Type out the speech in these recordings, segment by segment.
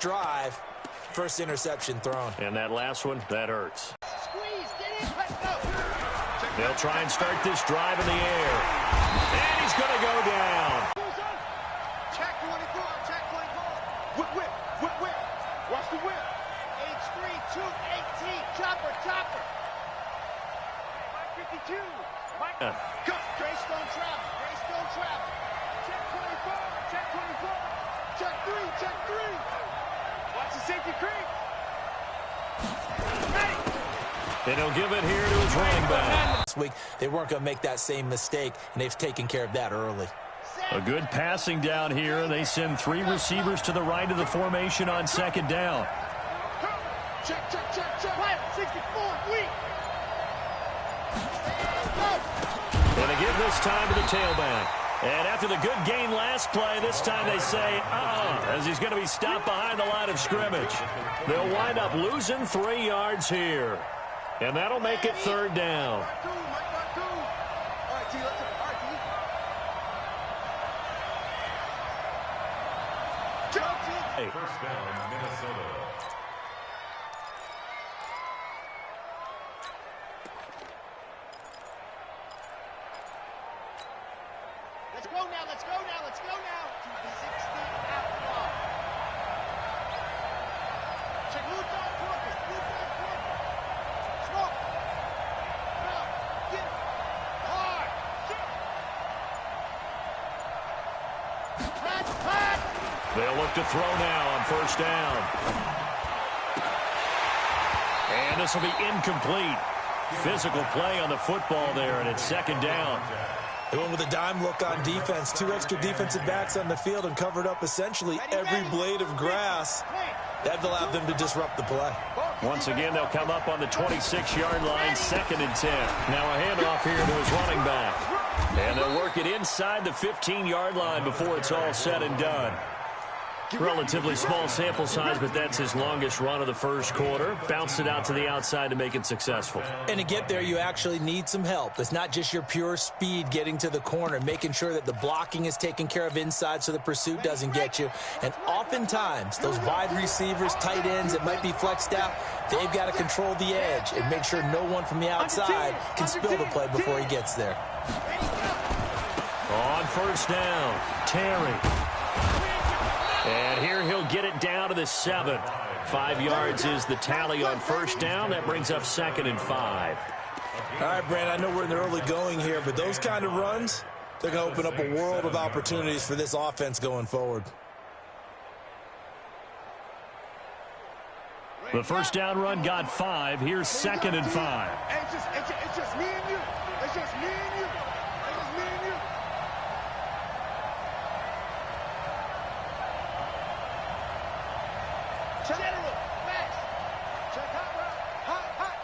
drive, first interception thrown. And that last one, that hurts. Squeeze, get in, let's go. They'll try and start this drive in the air. And he's going to go down. Check 24, check 24. Whip, whip, whip, whip. Watch the whip. H3, 218. Chopper, chopper. 52. Go. Greystone travel, Greystone travel. Check 24, check 24. Check 3, check 3. Watch the safety creep. Hey. And he'll give it here to his running back. This week, they weren't going to make that same mistake, and they've taken care of that early. A good passing down here. They send 3 receivers to the right of the formation on second down. Check, check, check, check. 64, weak. And they give this time to the tailback. And after the good gain last play, this time they say, as he's going to be stopped behind the line of scrimmage. They'll wind up losing 3 yards here. And that'll make it third down. First down, Minnesota. Let's go now, let's go now, let's go now. To the 16 outlaw. Check Blue Dog Corpus, Blue Dog Corpus. Smoke. No, get it. Hard. Hot, hot. They'll look to throw now on first down. And this will be incomplete. Physical play on the football there, and it's second down. They went with a dime look on defense. 2 extra defensive backs on the field and covered up essentially every blade of grass. That allowed them to disrupt the play. Once again, they'll come up on the 26-yard line, second and 10. Now a handoff here to his running back. And they'll work it inside the 15-yard line before it's all said and done. Relatively small sample size, but that's his longest run of the first quarter. Bounced it out to the outside to make it successful. And to get there, you actually need some help. It's not just your pure speed getting to the corner, making sure that the blocking is taken care of inside so the pursuit doesn't get you. And oftentimes, those wide receivers, tight ends that might be flexed out, they've got to control the edge and make sure no one from the outside can spill the play before he gets there. On first down, Terry. And here he'll get it down to the 7. 5 yards is the tally on first down. That brings up second and 5. All right, Brandon, I know we're in the early going here, but those kind of runs, they're going to open up a world of opportunities for this offense going forward. The first down run got 5. Here's second and 5. It's just me and you. It's just me and you. It's just me and you. General, Max. Check hot,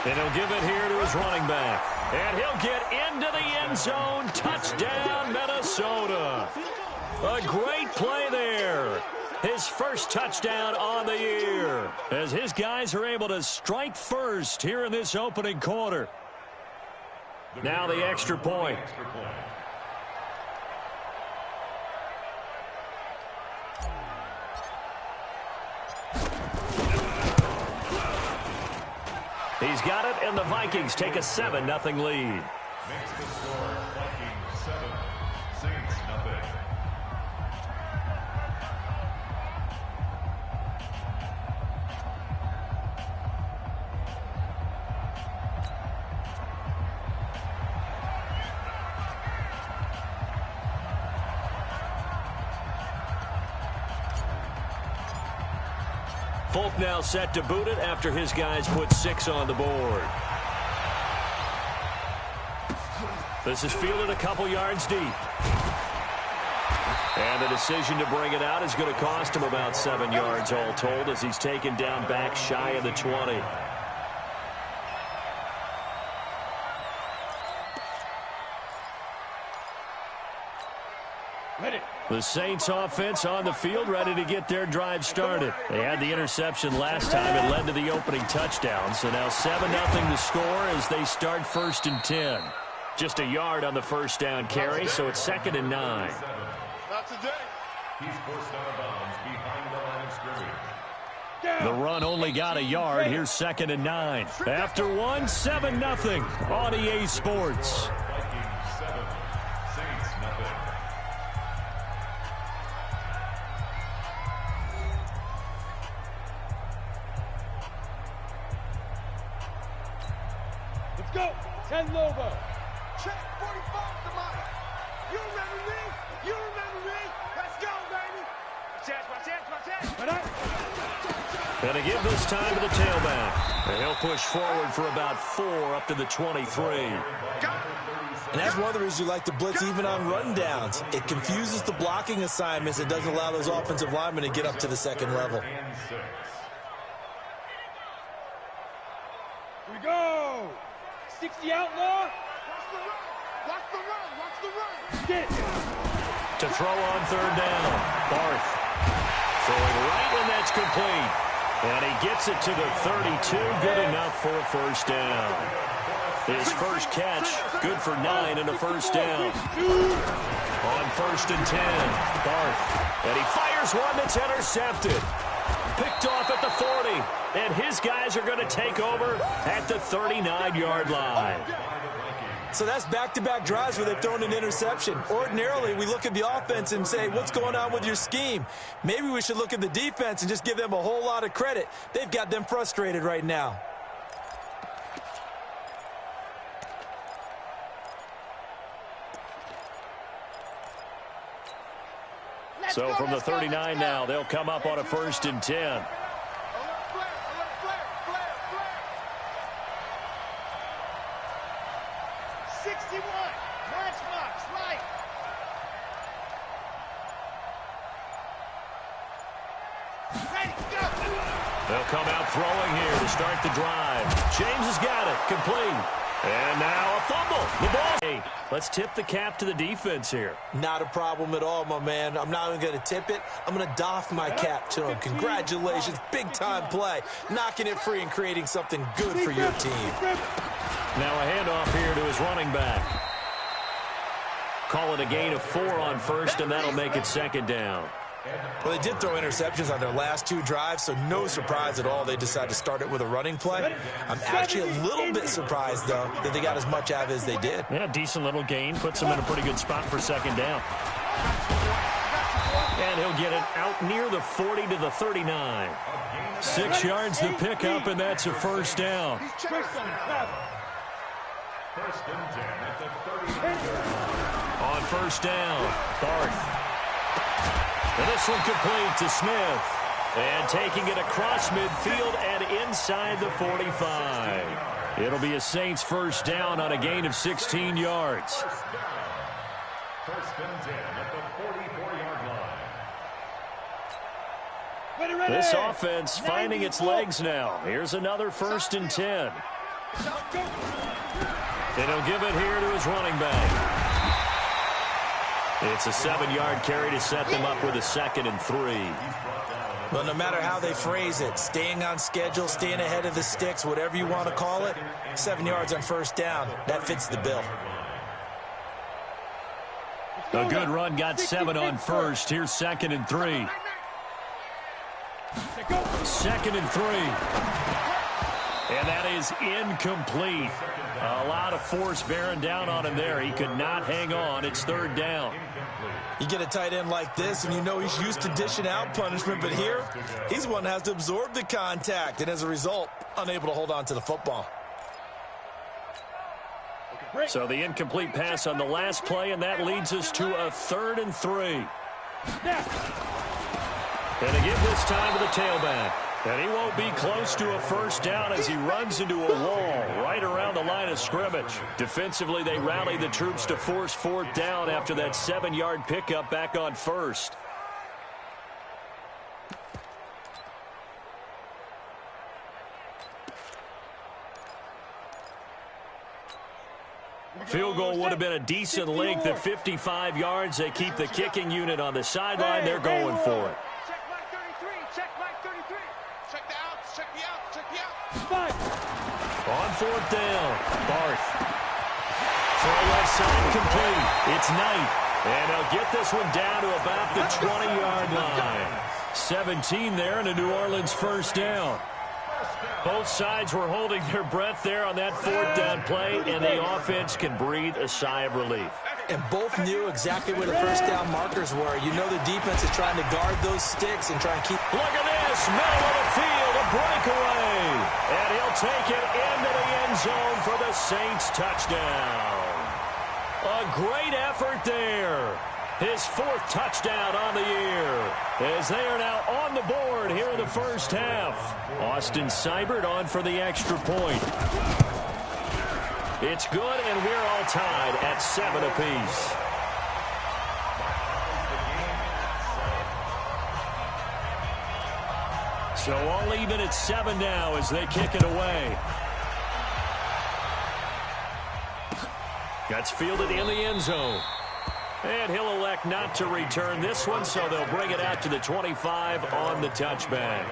And he'll give it here to his running back. And he'll get into the end zone. Touchdown, Minnesota. A great play there. His first touchdown on the year, as his guys are able to strike first here in this opening quarter. Now the extra point. He's got it, and the Vikings take a 7-0 lead. Makes the score Vikings 7, Saints nothing. Folk now set to boot it after his guys put 6 on the board. This is fielded a couple yards deep. And the decision to bring it out is going to cost him about 7 yards all told, as he's taken down back shy of the 20. The Saints offense on the field, ready to get their drive started. They had the interception last time. It led to the opening touchdown. So now 7-0 to score as they start first and 10. Just a yard on the first down carry, so it's second and 9. Not today. He's forced out of bounds behind the line of scrimmage. The run only got a yard. Here's 2nd and 9. After one, 7-0 on EA Sports. Vikings 7, Saints nothing. Let's go. 10 Lobo. Check 45 to Mike. You remember me? You remember me? Let's go, baby. My chance. And to give this time to the tailback. And he'll push forward for about 4 up to the 23. And that's one of the reasons you like to blitz even on run downs. It confuses the blocking assignments. It doesn't allow those offensive linemen to get up to the second level. And 6. Here we go. 60 outlaw. Watch the run. Watch the run. Watch the run. Get it. To throw on 3rd down. Barth throwing right, and that's complete. And he gets it to the 32. Good enough for a 1st down. His first catch, good for 9 and a 1st down. On 1st and 10, Barth. And he fires one that's intercepted. Picked off at the 40. And his guys are going to take over at the 39-yard line. So that's back-to-back drives where they've thrown an interception. Ordinarily, we look at the offense and say, what's going on with your scheme? Maybe we should look at the defense and just give them a whole lot of credit. They've got them frustrated right now. So from the 39 now, they'll come up on a 1st and 10. 61. Matchbox, right. Ready, go. They'll come out throwing here to start the drive. James has got it. Complete. And now a fumble. The ball. Hey, let's tip the cap to the defense here. Not a problem at all, my man. I'm not even going to tip it. I'm going to doff my cap to him. Congratulations. Big-time play. Knocking it free and creating something good for your team. Now a handoff here to his running back. Call it a gain of 4 on 1st, and that'll make it 2nd down. Well, they did throw interceptions on their last 2 drives, so no surprise at all they decided to start it with a running play. I'm actually a little bit surprised, though, that they got as much out of it as they did. Yeah, decent little gain. Puts them in a pretty good spot for 2nd down. And he'll get it out near the 40 to the 39. 6 yards the pickup, and that's a 1st down. 1st and 10 at the 30. On 1st down, Barth. And this one complete to Smith. And taking it across midfield and inside the 45. It'll be a Saints 1st down on a gain of 16 yards. 1st and 10 at the 44-yard line. This offense finding its legs now. Here's another 1st and 10. And he'll give it here to his running back. It's a 7-yard carry to set them up with a 2nd and 3. Well, no matter how they phrase it, staying on schedule, staying ahead of the sticks, whatever you want to call it, 7 yards on 1st down, that fits the bill. A good run got 7 on 1st. Here's 2nd and 3. 2nd and 3. And that is incomplete. A lot of force bearing down on him there. He could not hang on. It's 3rd down. You get a tight end like this, and you know he's used to dishing out punishment, but here, he's the one that has to absorb the contact, and as a result, unable to hold on to the football. So the incomplete pass on the last play, and that leads us to a 3rd and 3. And to give this time to the tailback. And he won't be close to a 1st down as he runs into a wall right around the line of scrimmage. Defensively, they rally the troops to force 4th down after that 7-yard pickup back on 1st. Field goal would have been a decent length at 55 yards. They keep the kicking unit on the sideline. They're going for it. Check Mike 33. Check Mike 33. Check the outs. Check the outs. Check the outs. On 4th down, Barth. Throw left side complete. It's Knight. And they'll get this one down to about the 20-yard line. 17 there and a New Orleans first down. Both sides were holding their breath there on that fourth down play, and the offense can breathe a sigh of relief. And both knew exactly where the first down markers were. You know the defense is trying to guard those sticks and try and keep... Look at this, middle of the field, a breakaway. And he'll take it into the end zone for the Saints touchdown. A great effort there. His fourth touchdown on the year, as they are now on the board here in the first half. Austin Seibert on for the extra point. It's good, and we're all tied at 7 apiece. So all even at 7 now as they kick it away. Gets fielded in the end zone. And he'll elect not to return this one, so they'll bring it out to the 25 on the touchback.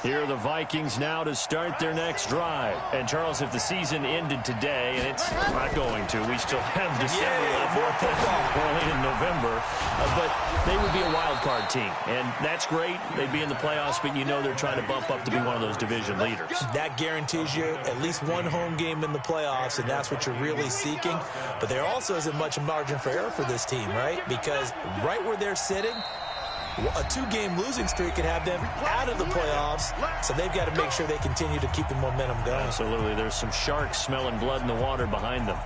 Here are the Vikings now to start their next drive. And, Charles, if the season ended today, and it's not going to, we still have December left, early in November, but they would be a wild card team. And that's great. They'd be in the playoffs, but you know they're trying to bump up to be one of those division leaders. That guarantees you at least one home game in the playoffs, and that's what you're really seeking. But there also isn't much margin for error for this team, right? Because right where they're sitting, a 2-game losing streak could have them out of the playoffs, so they've got to make sure they continue to keep the momentum going. Absolutely. There's some sharks smelling blood in the water behind them.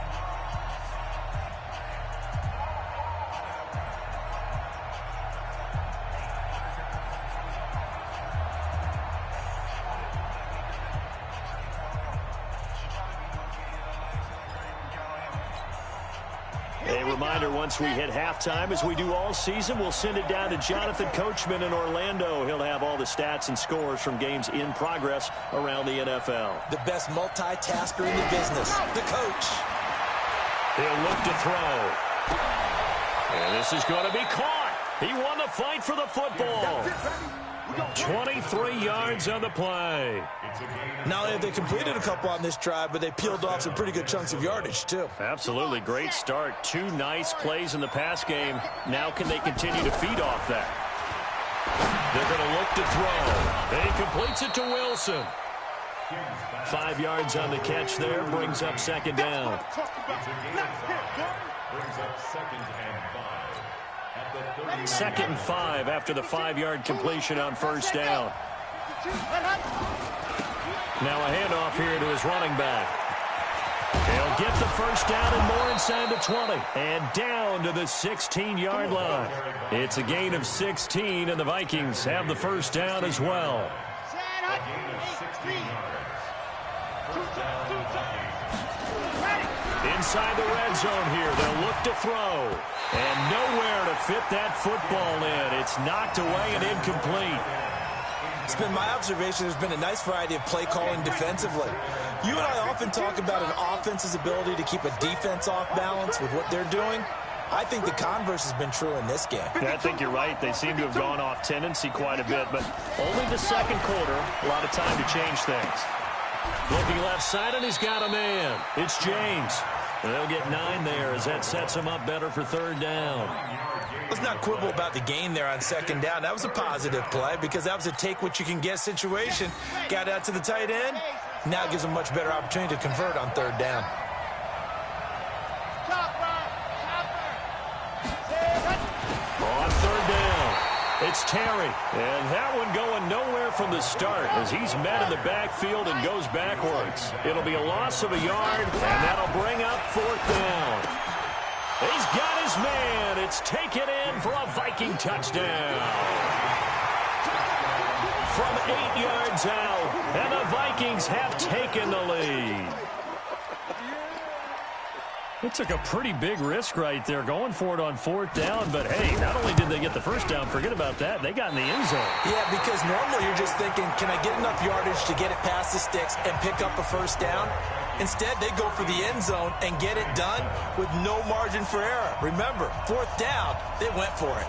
Once we hit halftime, as we do all season, we'll send it down to Jonathan Coachman in Orlando. He'll have all the stats and scores from games in progress around the NFL. The best multitasker in the business, the coach. He'll look to throw. And this is going to be caught. He won the fight for the football. 23 yards on the play. Not only have they completed a couple on this drive, but they peeled off some pretty good chunks of yardage, too. Absolutely. Great start. 2 nice plays in the pass game. Now can they continue to feed off that? They're going to look to throw. And he completes it to Wilson. 5 yards on the catch there. Brings up second down. Brings up second and 5. Second and 5 after the 5-yard completion on first down. Now a handoff here to his running back. He'll get the first down and more inside the 20. And down to the 16-yard line. It's a gain of 16, and the Vikings have the first down as well. Inside the red zone here, they'll look to throw. And nowhere to fit that football in. It's knocked away and incomplete. It's been my observation there's been a nice variety of play calling defensively. You and I often talk about an offense's ability to keep a defense off balance with what they're doing. I think the converse has been true in this game. Yeah, I think you're right. They seem to have gone off tendency quite a bit, but only the second quarter, a lot of time to change things. Looking left side, and he's got a man. It's James. They'll get 9 there as that sets him up better for third down. Let's not quibble about the gain there on second down. That was a positive play because that was a take-what-you-can-get situation. Got out to the tight end. Now gives him much better opportunity to convert on third down. On third down, it's Terry. And that one going nowhere from the start as he's met in the backfield and goes backwards. It'll be a loss of a yard, and that'll bring up fourth down. He's got his man. It's taken in for a Viking touchdown. From 8 yards out, and the Vikings have taken the lead. It took a pretty big risk right there going for it on fourth down, but hey, not only did they get the first down, forget about that, they got in the end zone. Yeah, because normally you're just thinking, can I get enough yardage to get it past the sticks and pick up a first down? Instead, they go for the end zone and get it done with no margin for error. Remember, 4th down, they went for it.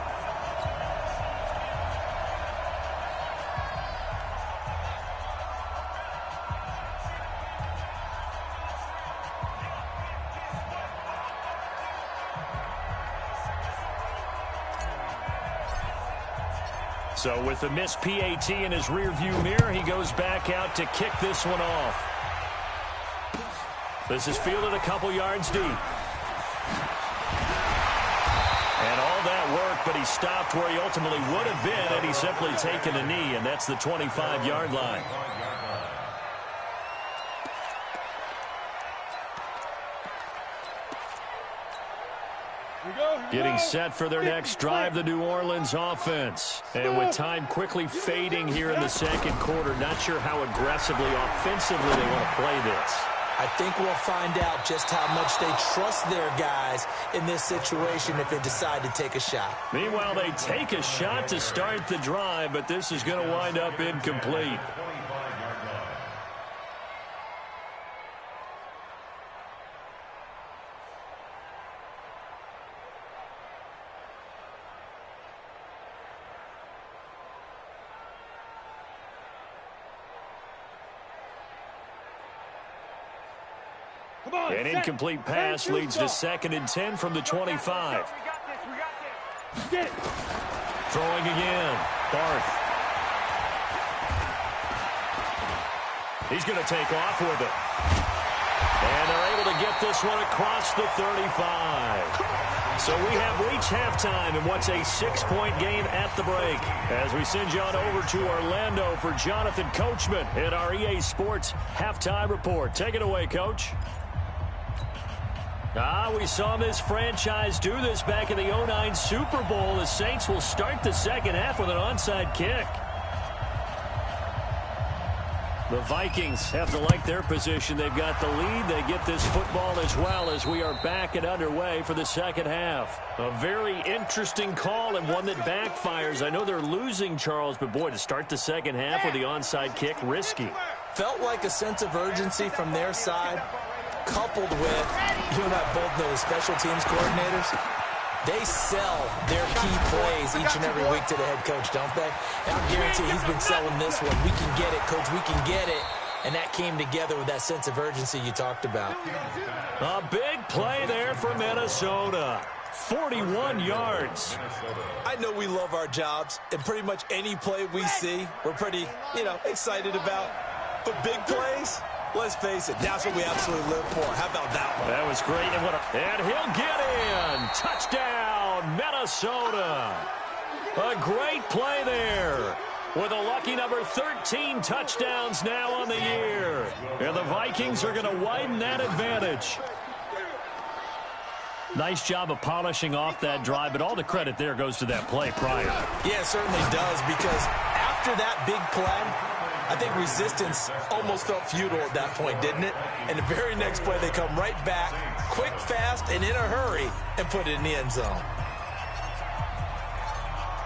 So with the missed PAT in his rearview mirror, he goes back out to kick this one off. This is fielded a couple yards deep. And all that work, but he stopped where he ultimately would have been had he simply taken a knee, and that's the 25-yard line. Getting set for their next drive, the New Orleans offense. And with time quickly fading here in the second quarter, not sure how aggressively, offensively they want to play this. I think we'll find out just how much they trust their guys in this situation if they decide to take a shot. Meanwhile, they take a shot to start the drive, but this is going to wind up incomplete. An incomplete pass leads to 2nd and 10 from the 25. Throwing again. Barth. He's going to take off with it. And they're able to get this one across the 35. So we have reached halftime in what's a 6-point game at the break. As we send you on over to Orlando for Jonathan Coachman in our EA Sports Halftime Report. Take it away, Coach. We saw this franchise do this back in the 09 Super Bowl. The Saints will start the second half with an onside kick. The Vikings have to like their position. They've got the lead. They get this football as well as we are back and underway for the second half. A very interesting call and one that backfires. I know they're losing, Charles, but boy, to start the second half with the onside kick, risky. Felt like a sense of urgency from their side, coupled with, you and I both know the special teams coordinators, they sell their key plays each and every week to the head coach, don't they? And I guarantee he's been selling this one. We can get it, coach, we can get it. And that came together with that sense of urgency you talked about. A big play there for Minnesota. 41 yards. I know we love our jobs, and pretty much any play we see, we're pretty, excited about. But big plays, let's face it, that's what we absolutely live for. How about that one? That was great. And he'll get in. Touchdown, Minnesota. A great play there. With a lucky number 13 touchdowns now on the year. And the Vikings are going to widen that advantage. Nice job of polishing off that drive, but all the credit there goes to that play prior. Yeah, it certainly does, because after that big play, I think resistance almost felt futile at that point, didn't it? And the very next play, they come right back, quick, fast, and in a hurry, and put it in the end zone.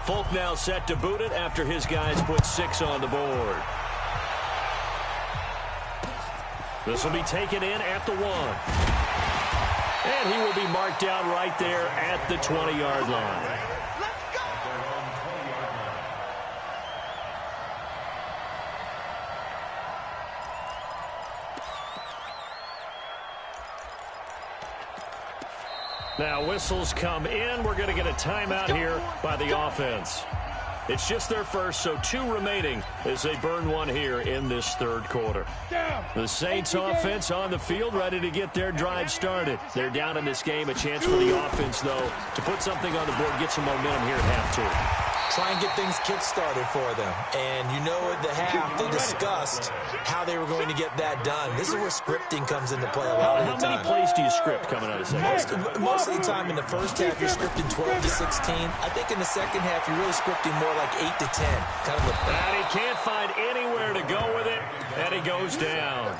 Folk now set to boot it after his guys put 6 on the board. This will be taken in at the 1. And he will be marked down right there at the 20-yard line. Now whistles come in. We're going to get a timeout here by the offense. It's just their first, so 2 remaining as they burn one here in this third quarter. The Saints offense on the field, ready to get their drive started. They're down in this game. A chance for the offense, though, to put something on the board, get some momentum here at half 2. Try and get things kick-started for them. And you know at the half, they discussed how they were going to get that done. This is where scripting comes into play a lot of the time. How many plays do you script coming out of second half? Most of the time in the first half, you're scripting 12 to 16. I think in the second half, you're really scripting more like 8 to 10. And he can't find anywhere to go with it, and he goes down.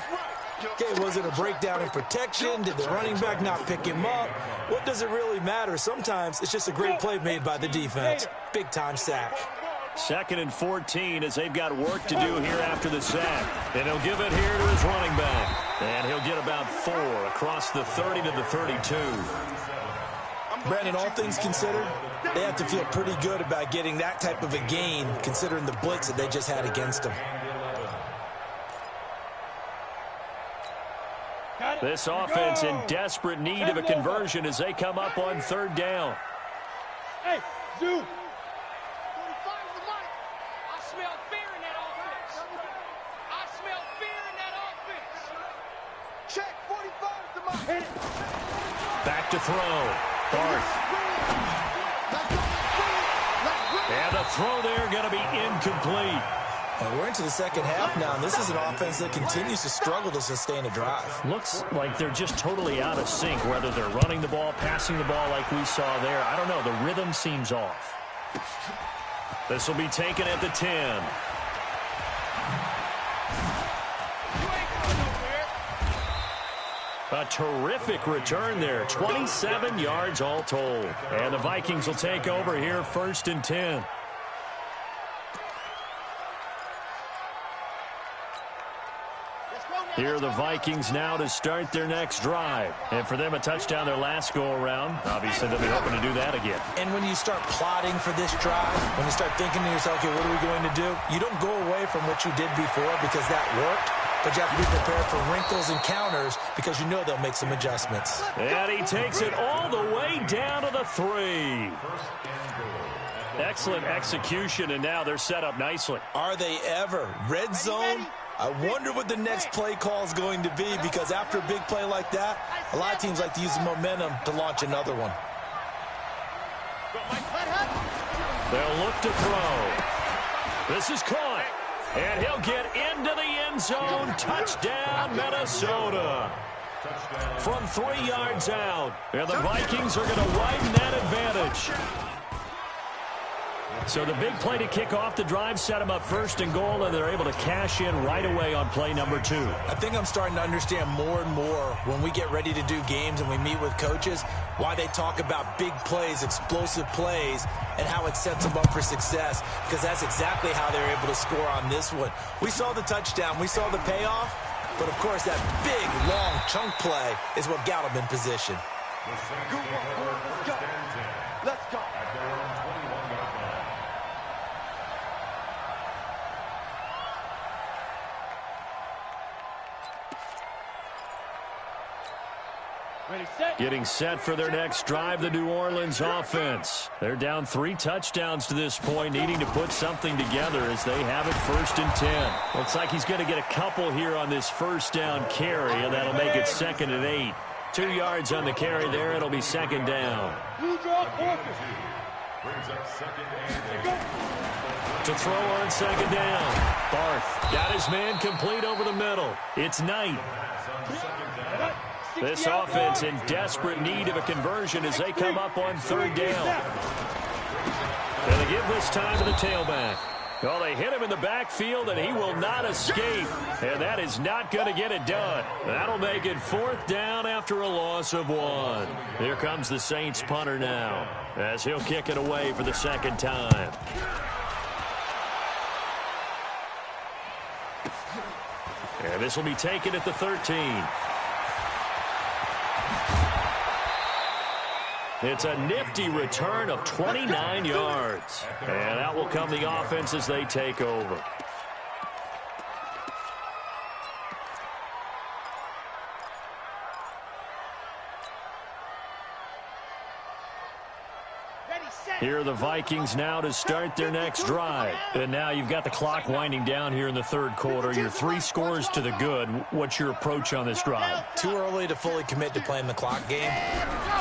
Okay, was it a breakdown in protection? Did the running back not pick him up? What does it really matter? Sometimes it's just a great play made by the defense. Big-time sack. 2nd and 14 as they've got work to do here after the sack. And he'll give it here to his running back. And he'll get about 4 across the 30 to the 32. Brandon, all things considered, they have to feel pretty good about getting that type of a gain, considering the blitz that they just had against them. This offense in desperate need of a conversion as they come up on 3rd down. Hey, Zoo. 45 the mic. I smell fear in that offense. I smell fear in that offense. Check 45 the mic. Hit it. Back to throw. Barth. And the throw there going to be incomplete. And we're into the second half now, and this is an offense that continues to struggle to sustain a drive. Looks like they're just totally out of sync, whether they're running the ball, passing the ball like we saw there. I don't know. The rhythm seems off. This will be taken at the 10. A terrific return there. 27 yards all told. And the Vikings will take over here 1st and 10. Here are the Vikings now to start their next drive. And for them, a touchdown their last go-around. Obviously, they'll be hoping to do that again. And when you start plotting for this drive, when you start thinking to yourself, okay, what are we going to do? You don't go away from what you did before because that worked. But you have to be prepared for wrinkles and counters because you know they'll make some adjustments. And he takes it all the way down to the 3. Excellent execution, and now they're set up nicely. Are they ever? Red zone? I wonder what the next play call is going to be because after a big play like that, a lot of teams like to use the momentum to launch another one. They'll look to throw. This is caught. And he'll get into the end zone. Touchdown, Minnesota. From 3 yards out. And the Vikings are going to widen that advantage. So the big play to kick off the drive set them up 1st and goal, and they're able to cash in right away on play number 2. I think I'm starting to understand more and more when we get ready to do games and we meet with coaches why they talk about big plays, explosive plays, and how it sets them up for success, because that's exactly how they're able to score on this one. We saw the touchdown. We saw the payoff. But, of course, that big, long chunk play is what got them in position. Let's go. Let's go. Getting set for their next drive, the New Orleans offense. They're down 3 touchdowns to this point, needing to put something together as they have it 1st and 10. Looks like he's going to get a couple here on this 1st down carry, and that'll make it 2nd and 8. 2 yards on the carry there. It'll be 2nd down. To throw on 2nd down. Barth got his man complete over the middle. It's Knight. This offense in desperate need of a conversion as they come up on 3rd down. And they give this time to the tailback. Well, they hit him in the backfield, and he will not escape. And that is not going to get it done. That'll make it 4th down after a loss of 1. Here comes the Saints punter now as he'll kick it away for the 2nd time. And this will be taken at the 13. It's a nifty return of 29 yards. And that will come the offense as they take over. Here are the Vikings now to start their next drive. And now you've got the clock winding down here in the 3rd quarter. Your 3 scores to the good. What's your approach on this drive? Too early to fully commit to playing the clock game.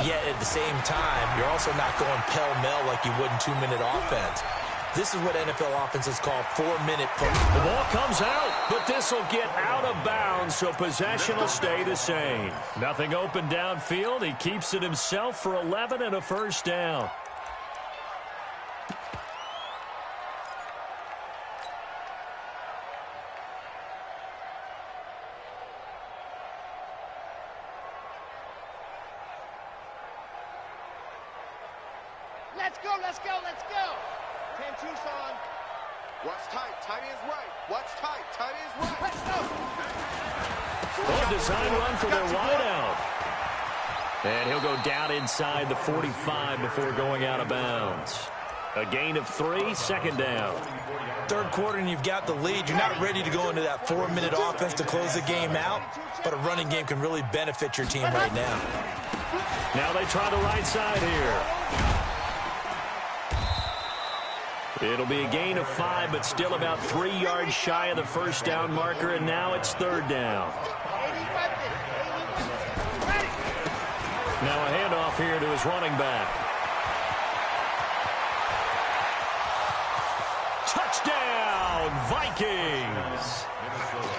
Yet at the same time, you're also not going pell-mell like you would in 2-minute offense. This is what NFL offenses call 4-minute football. The ball comes out, but this will get out of bounds, so possession will stay the same. Nothing open downfield. He keeps it himself for 11 and a 1st down. Let's go, let's go, let's go. 10 Tucson. Watch tight. Timing is right. Watch tight. Timing is right. Let's go. A design run for their wideout. And he'll go down inside the 45 before going out of bounds. A gain of 3, second down. Third quarter and you've got the lead. You're not ready to go into that 4-minute offense to close the game out, but a running game can really benefit your team right now. Now they try the right side here. It'll be a gain of 5, but still about 3 yards shy of the first down marker, and now it's third down. Now a handoff here to his running back. Touchdown, Vikings!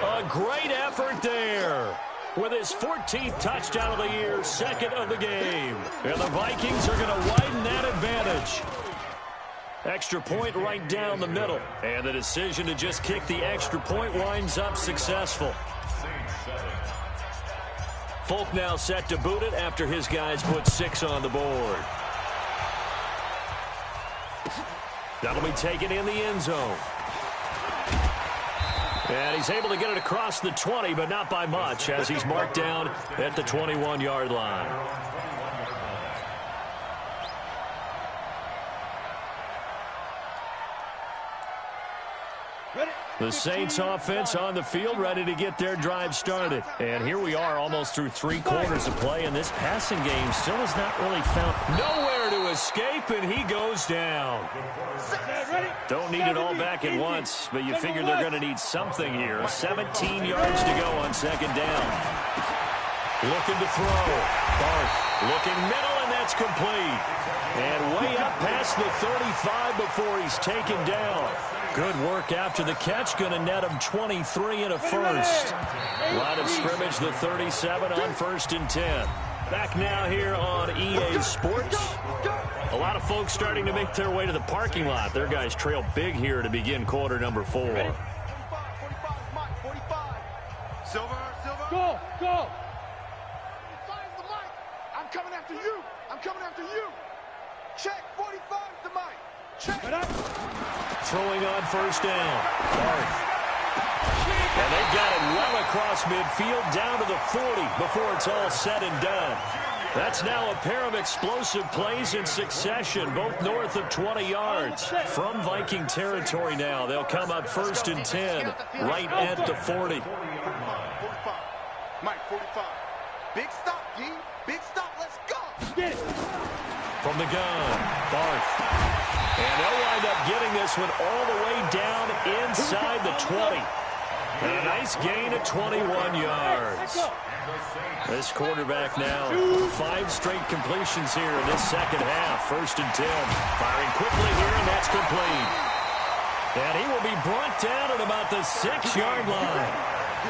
A great effort there. With his 14th touchdown of the year, second of the game. And the Vikings are going to widen that advantage. Extra point right down the middle. And the decision to just kick the extra point winds up successful. Folk now set to boot it after his guys put 6 on the board. That'll be taken in the end zone. And he's able to get it across the 20, but not by much, as he's marked down at the 21-yard line. The Saints offense on the field, ready to get their drive started. And here we are almost through 3 quarters of play, and this passing game still has not really found nowhere to escape, and he goes down. Don't need it all back at once, but you figure they're going to need something here. 17 yards to go on second down. Looking to throw. Barth looking middle, and that's complete. And way up past the 35 before he's taken down. Good work after the catch. Going to net him 23 and a first. Line of scrimmage, the 37 on 1st and 10. Back now here on EA Sports. A lot of folks starting to make their way to the parking lot. Their guys trail big here to begin quarter number 4. 45, Silver. Go. Find the mic. I'm coming after you. Check. 45 the mic. Check. Throwing on first down. Barth. And they've got it well across midfield down to the 40 before it's all said and done. That's now a pair of explosive plays in succession, both north of 20 yards. From Viking territory now, they'll come up 1st and 10, right at the 40. 45. Mike, 45. Big stop, D. Big stop. Let's go. Get it. From the gun, Barth. And they'll wind up getting this one all the way down inside the 20. And a nice gain of 21 yards. This quarterback now, 5 straight completions here in this second half. 1st and 10. Firing quickly here, and that's complete. And he will be brought down at about the 6-yard line.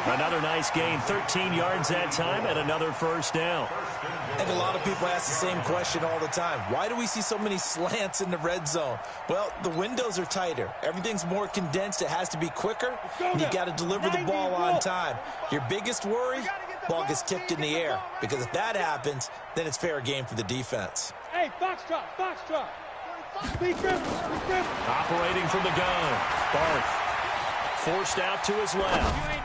Another nice gain, 13 yards that time, and another first down. I think a lot of people ask the same question all the time. Why do we see so many slants in the red zone? Well, the windows are tighter. Everything's more condensed. It has to be quicker, and you got to deliver the ball on time. Your biggest worry, ball gets tipped in the air, because if that happens, then it's fair game for the defense. Hey, box drop. Operating from the gun, Barth. Forced out to his left.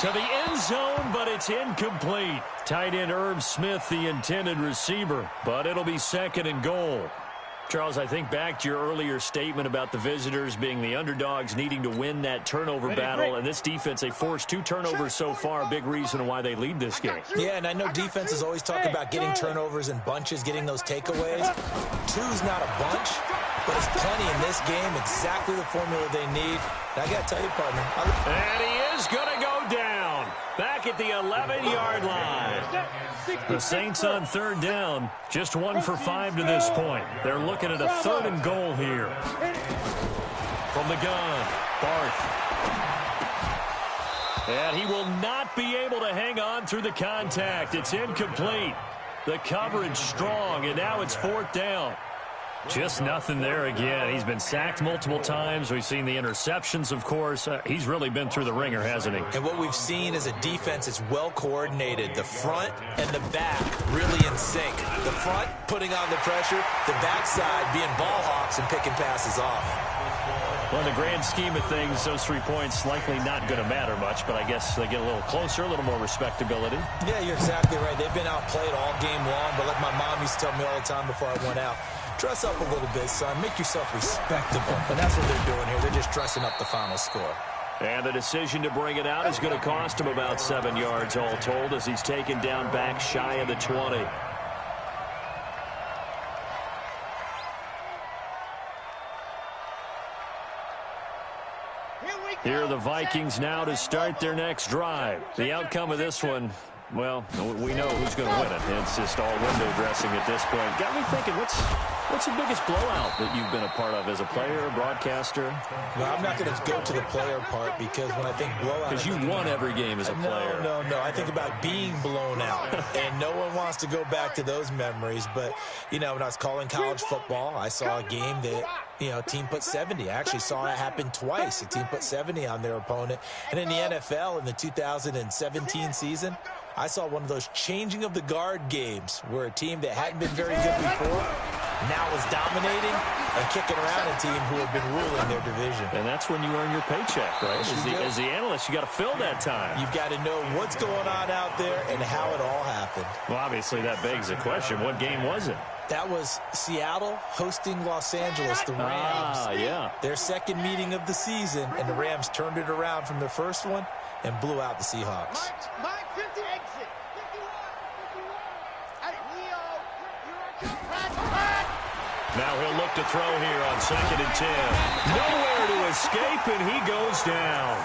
To the end zone, but it's incomplete. Tight end Irv Smith, the intended receiver, but it'll be 2nd and goal. Charles, I think back to your earlier statement about the visitors being the underdogs, needing to win that turnover battle, and this defense, they forced 2 turnovers so far, a big reason why they lead this game. Yeah, and I know defenses always talk about getting turnovers in bunches, getting those takeaways. 2's not a bunch, but it's plenty in this game, exactly the formula they need. And I got to tell you, partner. And he is going to go down. Back at the 11-yard line. The Saints on 3rd down, just 1 for 5 to this point. They're looking at a 3rd and goal here. From the gun, Barth. And he will not be able to hang on through the contact. It's incomplete. The coverage strong, and now it's 4th down. Just nothing there again. He's been sacked multiple times. We've seen the interceptions, of course. He's really been through the ringer, hasn't he? And what we've seen is a defense that's well coordinated. The front and the back really in sync. The front putting on the pressure, the backside being ball hawks and picking passes off. Well, in the grand scheme of things, those 3 points likely not going to matter much, but I guess they get a little closer, a little more respectability. Yeah, you're exactly right. They've been outplayed all game long, but like my mom used to tell me all the time before I went out, dress up a little bit, son. Make yourself respectable. And that's what they're doing here. They're just dressing up the final score. And the decision to bring it out is going to cost him about 7 yards all told as he's taken down back shy of the 20. Here are the Vikings now to start their next drive. The outcome of this one, well, we know who's going to win it. It's just all window dressing at this point. Got me thinking, what's the biggest blowout that you've been a part of as a player, broadcaster? Well, I'm not going to go to the player part because when I think blowout... Because you won every game as a player. No. I think about being blown out. And no one wants to go back to those memories. But, you know, when I was calling college football, I saw a game that... You know, team put 70. I actually saw it happen twice. A team put 70 on their opponent. And in the NFL in the 2017 season, I saw one of those changing of the guard games where a team that hadn't been very good before now was dominating and kicking around a team who had been ruling their division. And that's when you earn your paycheck, right? As the analyst, you got to fill that time. You've got to know what's going on out there and how it all happened. Well, obviously that begs the question, what game was it? That was Seattle hosting Los Angeles, the Rams. Yeah. Their second meeting of the season, and the Rams turned it around from their first one and blew out the Seahawks. Mike 50 exit. 51. Hey, Leo. Now he'll look to throw here on 2nd and 10. Nowhere to escape, and he goes down.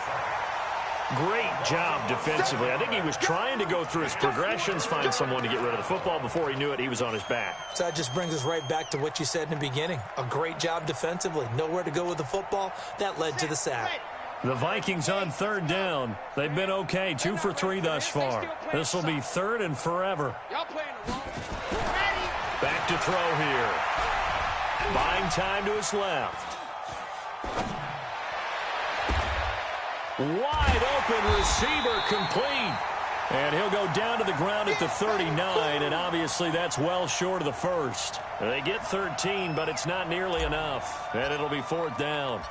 Great job defensively. I think he was trying to go through his progressions, find someone to get rid of the football. Before he knew it, he was on his back. So that just brings us right back to what you said in the beginning. A great job defensively. Nowhere to go with the football. That led to the sack. The Vikings on 3rd down. They've been okay, 2 for 3 thus far. This will be 3rd and forever. Back to throw here. Buying time to his left. Wide open receiver complete. And he'll go down to the ground at the 39, and obviously that's well short of the first. They get 13, but it's not nearly enough. And it'll be 4th down.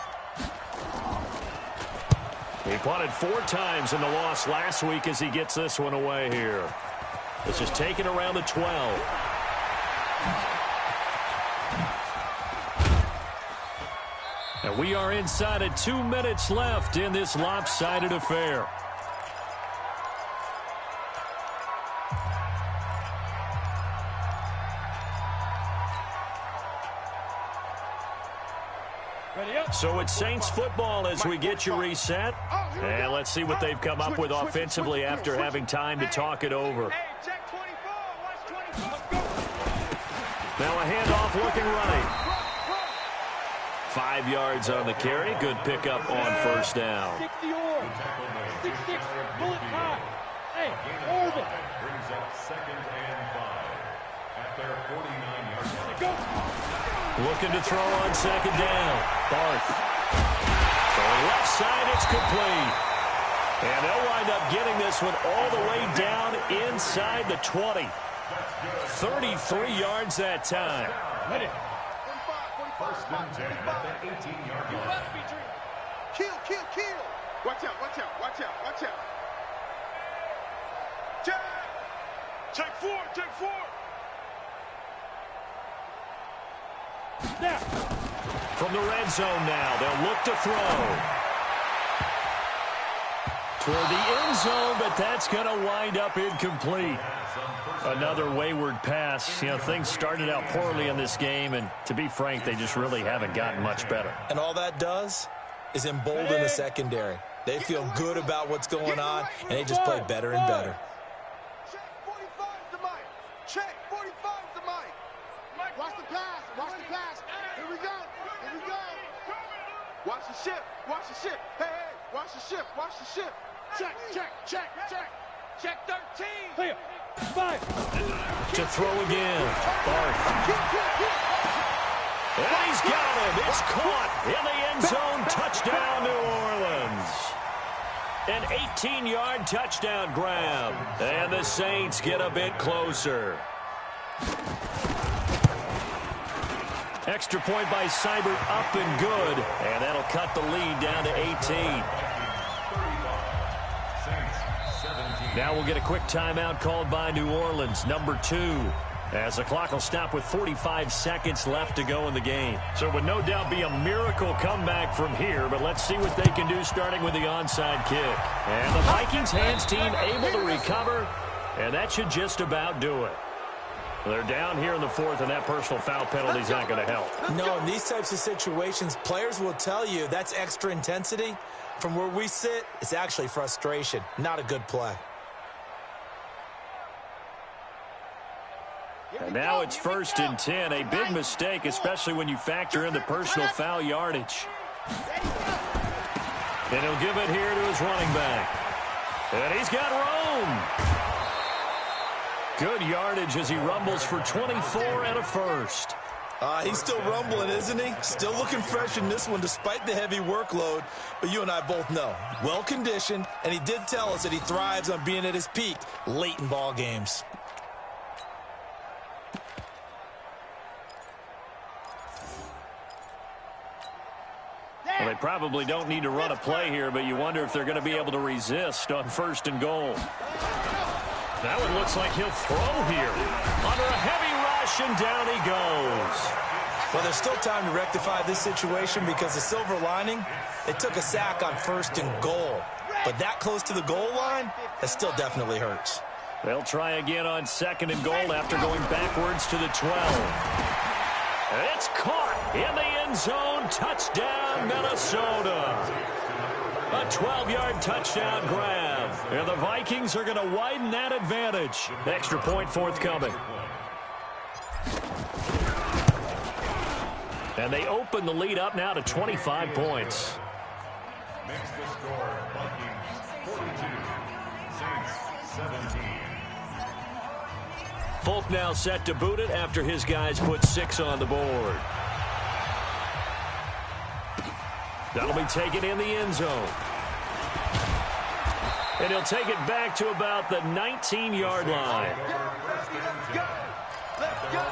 He punted 4 times in the loss last week as he gets this one away here. This is taken around the 12. And we are inside of 2 minutes left in this lopsided affair. So it's Saints football as we get you reset. And let's see what they've come up with offensively after having time to talk it over. Now a handoff looking right. 5 yards on the carry. Good pickup on 1st down. 6-6, bullet time. Hey, hold it. Brings up 2nd and 5 at their 49-yard line. Looking to throw on 2nd down. Barth. Throwing left side, it's complete. And they'll wind up getting this one all the way down inside the 20. 33 yards that time. 1st and 10 at the 18-yard line. Kill. Watch out. Check 4. Now. From the red zone now, they'll look to throw. Toward the end zone, but that's going to wind up incomplete. Another wayward pass. You know, things started out poorly in this game, and to be frank, they just really haven't gotten much better. And all that does is embolden the secondary. They feel good about what's going on, and they just play better and better. Check 45's the mic. Check 45's the mic. Watch the pass. Here we go. Watch the ship. Hey, watch the ship. Check. Check 13. Clear. 5. To throw again. Barth. And he's got him. It's caught in the end zone. Touchdown, New Orleans. An 18-yard touchdown grab. And the Saints get a bit closer. Extra point by Seibert, up and good. And that'll cut the lead down to 18. Now we'll get a quick timeout called by New Orleans, number 2. As the clock will stop with 45 seconds left to go in the game. So it would no doubt be a miracle comeback from here, but let's see what they can do starting with the onside kick. And the Vikings hands team able to recover, and that should just about do it. They're down here in the 4th, and that personal foul penalty is not going to help. No, in these types of situations, players will tell you that's extra intensity. From where we sit, it's actually frustration, not a good play. And now it's 1st and 10, a big mistake, especially when you factor in the personal foul yardage. And he'll give it here to his running back. And he's got room. Good yardage as he rumbles for 24 and a first. He's still rumbling, isn't he? Still looking fresh in this one despite the heavy workload. But you and I both know, well-conditioned, and he did tell us that he thrives on being at his peak late in ball games. Well, they probably don't need to run a play here, but you wonder if they're going to be able to resist on 1st and goal. That one looks like he'll throw here. Under a heavy rush, and down he goes. Well, there's still time to rectify this situation because the silver lining, it took a sack on 1st and goal. But that close to the goal line, that still definitely hurts. They'll try again on 2nd and goal after going backwards to the 12. It's caught in the end zone. Touchdown, Minnesota. A 12-yard touchdown grab. And the Vikings are going to widen that advantage. Extra point forthcoming. And they open the lead up now to 25 points. Makes the score Vikings 42, Saints 17. Folk now set to boot it after his guys put 6 on the board. That'll be taken in the end zone. And he'll take it back to about the 19-yard line. Let's go! Let's go!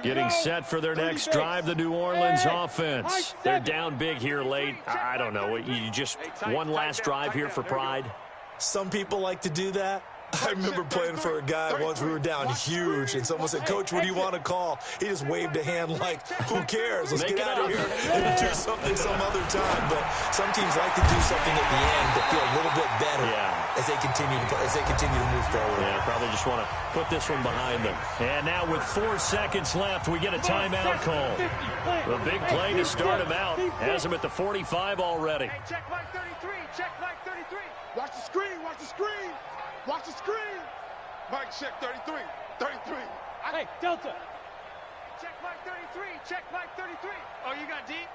Getting set for their next drive, the New Orleans offense. They're down big here late. I don't know. You just one last drive here for pride? Some people like to do that. I remember playing for a guy once. We were down huge, and someone said, "Coach, what do you want to call?" He just waved a hand like, "Who cares? Let's get out of here and do something some other time." But some teams like to do something at the end to feel a little bit better as they continue to move forward. Yeah, probably just want to put this one behind them. And now with 4 seconds left, we get a timeout call. The big play to start him out has him at the 45 already. Hey, check Mike 33. Check Mike 33. Watch the screen. Watch the screen. Watch the screen. Mike, check 33. 33. Hey, Delta. Check Mike 33. Check Mike 33. Oh, you got deep?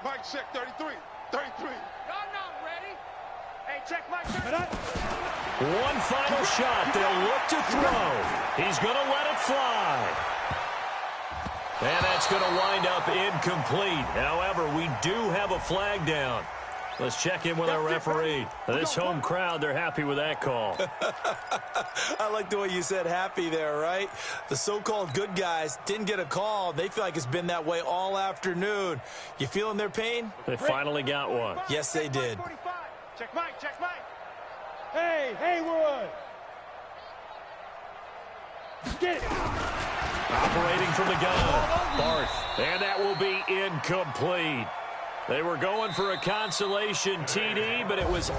Mike, check 33. 33. Y'all not ready. Hey, check Mike 33. One final shot. They'll look to throw. He's going to let it fly. And that's going to wind up incomplete. However, we do have a flag down. Let's check in with our referee. This home crowd, they're happy with that call. I like the way you said happy there, right? The so-called good guys didn't get a call. They feel like it's been that way all afternoon. You feeling their pain? They finally got one. Yes, they did. Check Mike. Check Mike. Hey, Haywood. Get it. Operating from the gun. Barth. And that will be incomplete. They were going for a consolation TD, but it was